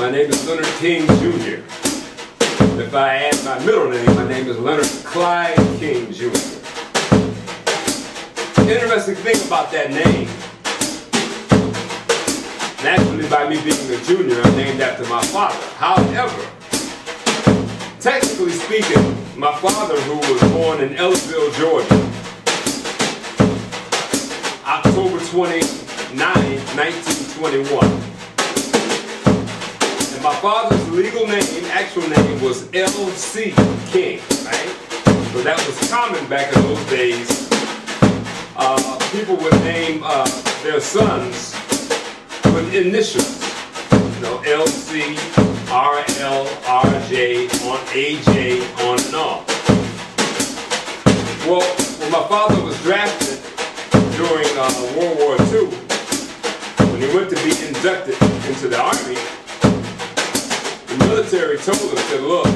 My name is Leonard King Jr. If I add my middle name, my name is Leonard Clyde King Jr. Interesting thing about that name, naturally by me being a junior, I'm named after my father. However, technically speaking, my father, who was born in Ellisville, Georgia, October 29, 1921. And my father's legal name, actual name, was L.C. King, right? So that was common back in those days. People would name their sons with initials. You know, L.C., R.L., R.J., on A.J., on and on. Well, when my father was drafted during World War II, when he went to be inducted into the Army, the military told him, said, look,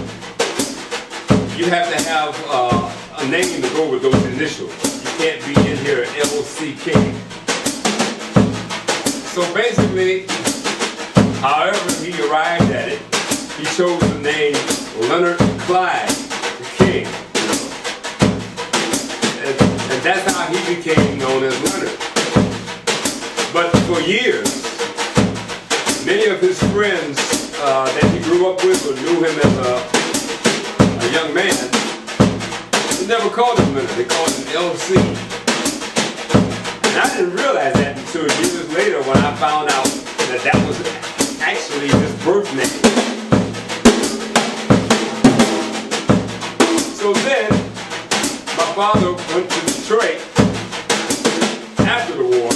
you have to have a name to go with those initials. You can't be in here L.C. King. So basically, however he arrived at it, he chose the name Leonard Clyde King. And that's how he became known as Leonard. But for years, many of his friends that he grew up with or knew him as a young man, they never called him Leonard, they called him L.C. And I didn't realize that until years later when I found out that that was actually his birth name. So then, my father went to Detroit after the war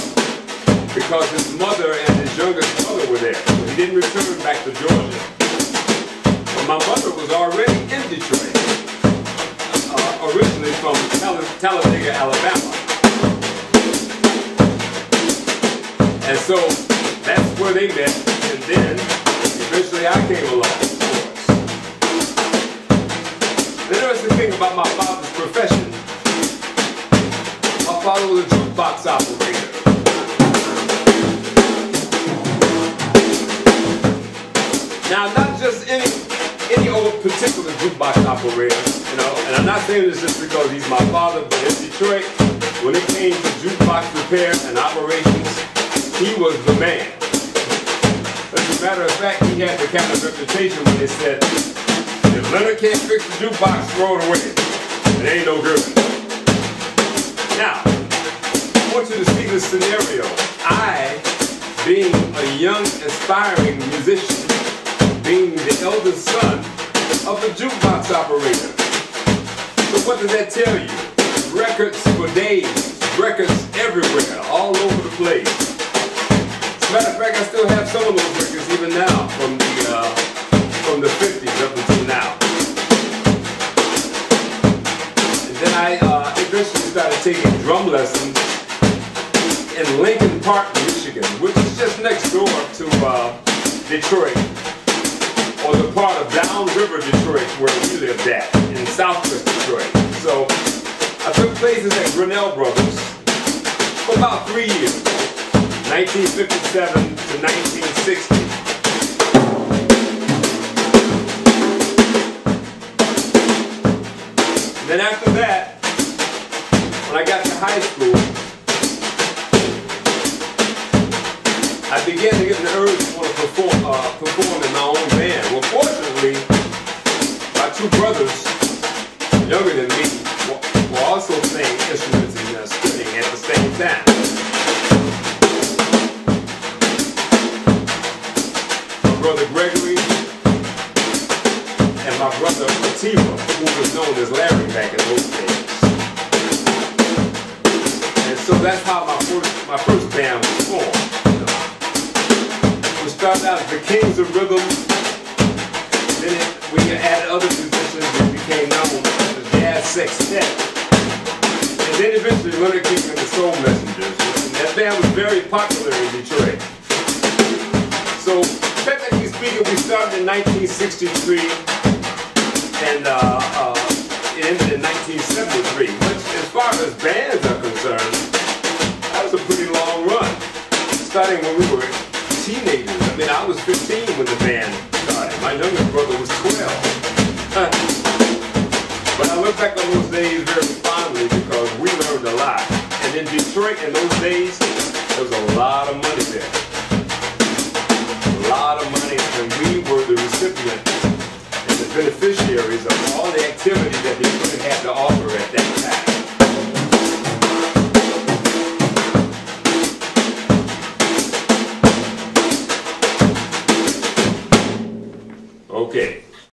because his mother and his youngest brother were there. So he didn't return back to Georgia. But my mother was already in Detroit, originally from Talladega, Alabama. And so that's where they met, and then eventually I came along, of course. The interesting thing about my father's profession, my father was a jukebox operator. Now, not just any old particular jukebox operator, you know, and I'm not saying this just because he's my father, but in Detroit, when it came to jukebox repair and operations, he was the man. As a matter of fact, he had the kind of reputation when they said, if Leonard can't fix the jukebox, throw it away. It ain't no good. Now, I want you to see this scenario. I, being a young, aspiring musician, being the eldest son of a jukebox operator. So what does that tell you? Records for days, records everywhere, all over the place. As a matter of fact, I still have some of those records even now from the 50s up until now. And then I eventually started taking drum lessons in Lincoln Park, Michigan, which is just next door to Detroit, or the part of Downriver Detroit where we lived at, in southwest Detroit. So I took classes at Grinnell Brothers for about 3 years. 1957 to 1960. Then after that, when I got to high school, I began to get an urge to want to perform in my own band. Well, fortunately, my two brothers, younger than me, were also playing instruments and studying at the same time. Brother Gregory and my brother Atiba, who was known as Larry back in those days. And so that's how my first band was formed. You know. We started out as the Kings of Rhythm, then we added other musicians that became known as the Jazz Sextet. And then eventually Leonard King and the Soul Messengers. And that band was very popular in Detroit. So technically speaking, we started in 1963 and it ended in 1973, which as far as bands are concerned, that was a pretty long run. Starting when we were teenagers. I mean, I was 15 when the band youngest brother was 12. But I look back on those days very fondly because we learned a lot. And in Detroit in those days, there was a lot of money there. A lot of money, and we were the recipients and the beneficiaries of all the activity that Detroit had to offer at that time.